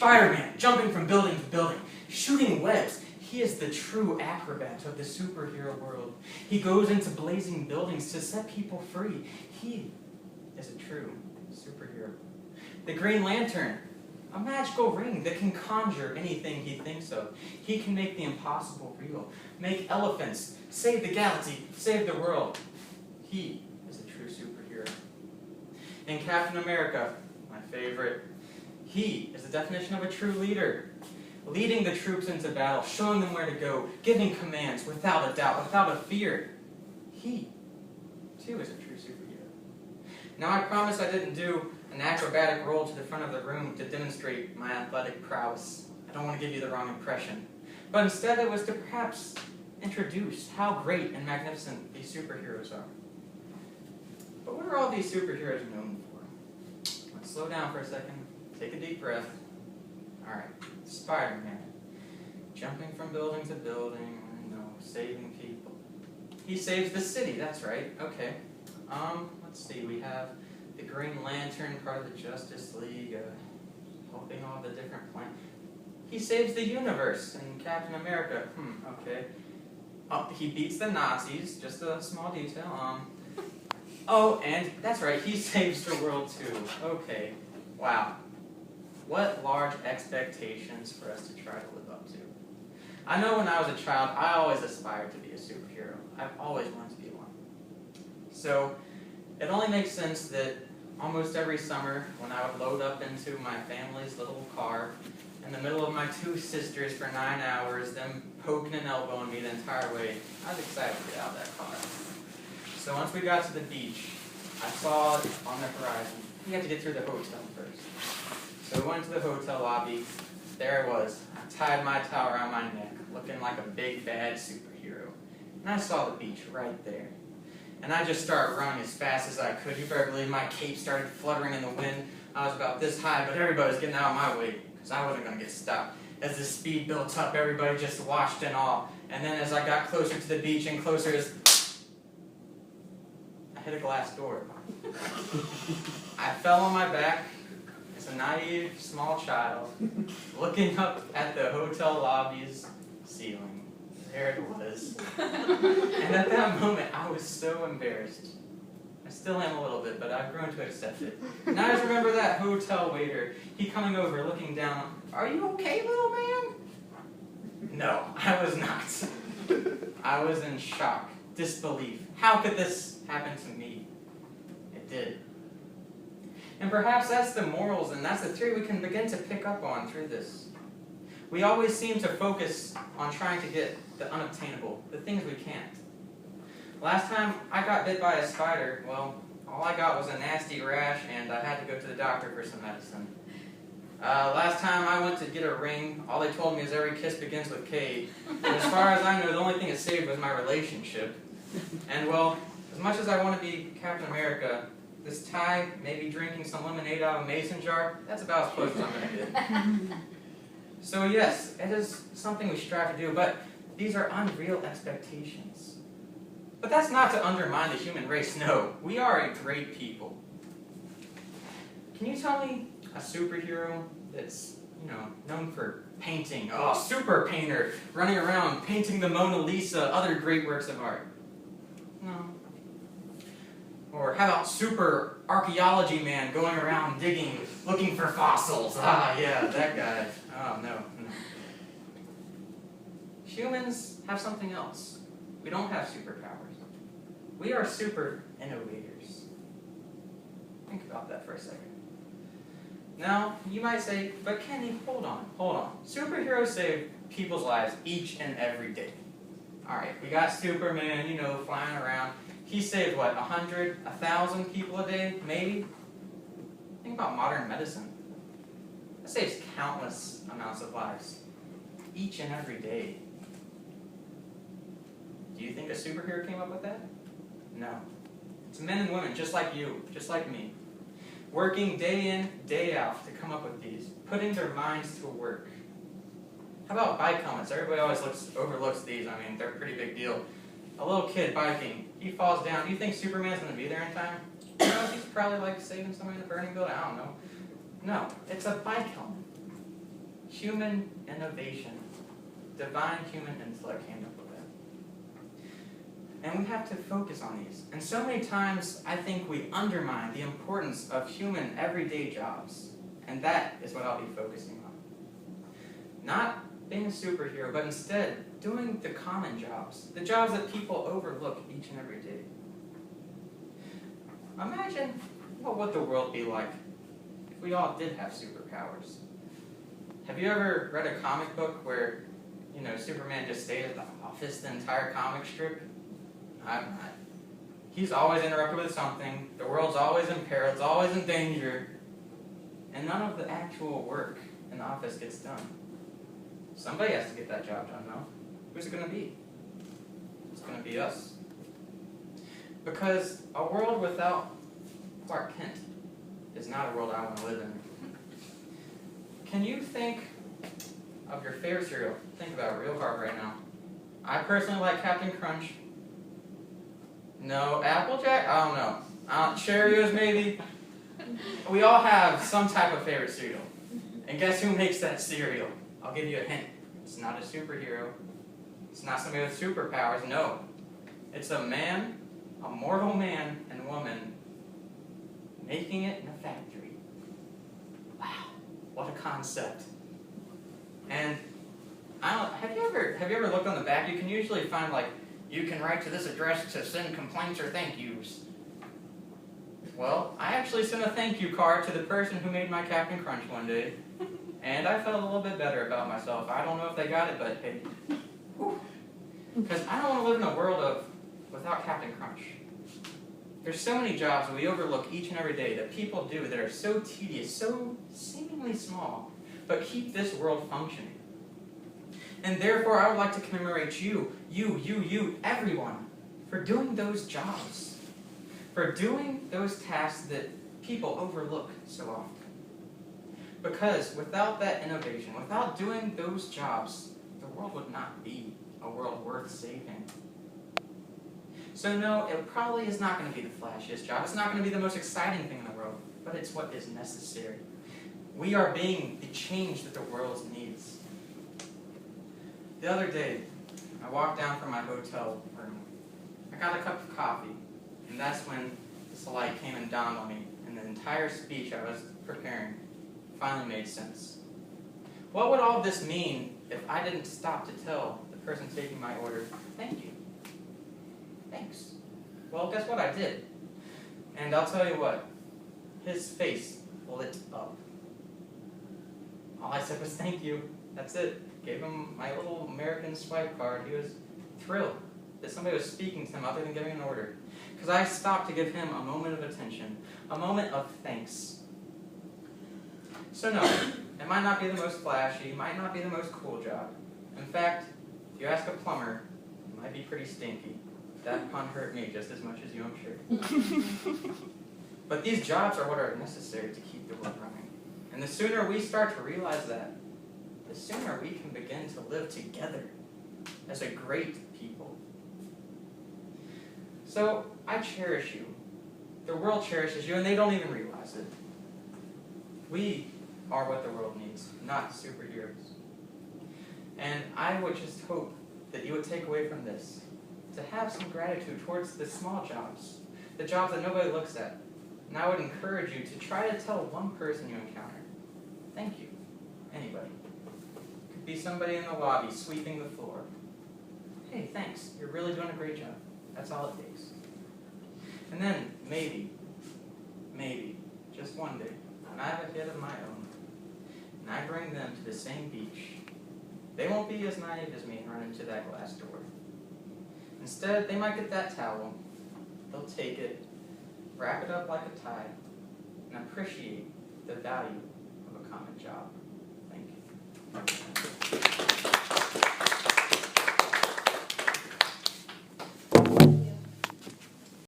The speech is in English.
Spider-Man, jumping from building to building, shooting webs. He is the true acrobat of the superhero world. He goes into blazing buildings to set people free. He is a true superhero. The Green Lantern, a magical ring that can conjure anything he thinks of. He can make the impossible real, make elephants, save the galaxy, save the world. He is a true superhero. And Captain America, my favorite, he is the definition of a true leader. Leading the troops into battle, showing them where to go, giving commands without a doubt, without a fear. He, too, is a true superhero. Now, I promise I didn't do an acrobatic roll to the front of the room to demonstrate my athletic prowess. I don't want to give you the wrong impression. But instead, it was to perhaps introduce how great and magnificent these superheroes are. But what are all these superheroes known for? Let's slow down for a second. Take a deep breath. All right. Spider-Man, jumping from building to building, saving people. He saves the city, that's right, okay. Let's see, we have the Green Lantern, part of the Justice League, helping all the different planets. He saves the universe in Captain America, okay. He beats the Nazis, just a small detail. Oh, and that's right, he saves the world too. Okay, wow. What large expectations for us to try to live up to. I know when I was a child, I always aspired to be a superhero. I've always wanted to be one. So, it only makes sense that almost every summer, when I would load up into my family's little car, in the middle of my two sisters for 9 hours, them poking and elbowing me the entire way, I was excited to get out of that car. So once we got to the beach, I saw on the horizon, we had to get through the hotel first. So we went to the hotel lobby. There I was. I tied my towel around my neck, looking like a big bad superhero. And I saw the beach right there. And I just started running as fast as I could. You better believe my cape started fluttering in the wind. I was about this high, but everybody was getting out of my way because I wasn't going to get stopped. As the speed built up, everybody just watched in awe. And then as I got closer to the beach and closer, I hit a glass door. I fell on my back. A naive, small child, looking up at the hotel lobby's ceiling. There it was. And at that moment, I was so embarrassed. I still am a little bit, but I've grown to accept it. And I just remember that hotel waiter, he coming over, looking down. Are you okay, little man? No, I was not. I was in shock, disbelief. How could this happen to me? It did. And perhaps that's the morals, and that's the theory we can begin to pick up on through this. We always seem to focus on trying to get the unobtainable, the things we can't. Last time I got bit by a spider, well, all I got was a nasty rash, and I had to go to the doctor for some medicine. Last time I went to get a ring, all they told me is every kiss begins with K. And as far as I know, the only thing that saved was my relationship. And well, as much as I want to be Captain America, this tie, maybe drinking some lemonade out of a mason jar, that's about as close as I'm going to get. So yes, it is something we strive to do, but these are unreal expectations. But that's not to undermine the human race, no. We are a great people. Can you tell me a superhero that's, known for painting? Oh, super painter, running around, painting the Mona Lisa, other great works of art. No. Or how about super archaeology man going around digging, looking for fossils? Ah, yeah, that guy. Oh, no. Humans have something else. We don't have superpowers. We are super innovators. Think about that for a second. Now, you might say, but Kenny, hold on. Superheroes save people's lives each and every day. Alright, we got Superman, flying around. He saved, 100, 1,000 people a day, maybe? Think about modern medicine. It saves countless amounts of lives, each and every day. Do you think a superhero came up with that? No. It's men and women just like you, just like me, working day in, day out to come up with these, putting their minds to work. How about bike helmets? Everybody always overlooks these. I mean, they're a pretty big deal. A little kid biking, he falls down. Do you think Superman's going to be there in time? He's probably saving somebody in the burning building. I don't know. No, it's a bike helmet. human innovation, divine human intellect came up with it. And we have to focus on these. And so many times, I think we undermine the importance of human everyday jobs. And that is what I'll be focusing on. Not being a superhero, but instead doing the common jobs, the jobs that people overlook each and every day. Imagine what would the world be like if we all did have superpowers. Have you ever read a comic book where, Superman just stays at the office the entire comic strip? I'm not. He's always interrupted with something, the world's always in peril, it's always in danger, and none of the actual work in the office gets done. Somebody has to get that job done, though. Who's it going to be? It's going to be us. Because a world without Clark Kent is not a world I want to live in. Can you think of your favorite cereal? Think about it real hard right now. I personally like Captain Crunch. No, Applejack? I don't know. Cheerios, maybe? We all have some type of favorite cereal. And guess who makes that cereal? I'll give you a hint. It's not a superhero. It's not somebody with superpowers. No. It's a man, a mortal man and woman, making it in a factory. Wow, what a concept. And have you ever looked on the back? You can usually find you can write to this address to send complaints or thank yous. Well, I actually sent a thank you card to the person who made my Captain Crunch one day, and I felt a little bit better about myself. I don't know if they got it, but hey. Because I don't want to live in a world without Captain Crunch. There's so many jobs that we overlook each and every day that people do that are so tedious, so seemingly small, but keep this world functioning. And therefore, I would like to commemorate you, everyone, for doing those jobs, for doing those tasks that people overlook so often. Because without that innovation, without doing those jobs, the world would not be a world worth saving. So no, it probably is not going to be the flashiest job. It's not going to be the most exciting thing in the world, but it's what is necessary. We are being the change that the world needs. The other day, I walked down from my hotel room. I got a cup of coffee, and that's when this light came and dawned on me, and the entire speech I was preparing finally made sense. What would all this mean if I didn't stop to tell the person taking my order, thank you? Thanks. Well, guess what? I did. And I'll tell you what, his face lit up. All I said was thank you. That's it. Gave him my little American swipe card. He was thrilled that somebody was speaking to him other than giving an order. Because I stopped to give him a moment of attention, a moment of thanks. So no, it might not be the most flashy, it might not be the most cool job. In fact, if you ask a plumber, it might be pretty stinky. That pun hurt me just as much as you, I'm sure. But these jobs are what are necessary to keep the world running. And the sooner we start to realize that, the sooner we can begin to live together as a great people. So, I cherish you. The world cherishes you, and they don't even realize it. We are what the world needs, not superheroes. And I would just hope that you would take away from this to have some gratitude towards the small jobs, the jobs that nobody looks at. And I would encourage you to try to tell one person you encounter, thank you. Anybody. It could be somebody in the lobby sweeping the floor. Hey, thanks. You're really doing a great job. That's all it takes. And then, maybe, just one day, when I have a kid of my own, and I bring them to the same beach, they won't be as naive as me and run into that glass door. Instead, they might get that towel, they'll take it, wrap it up like a tie, and appreciate the value of a common job. Thank you.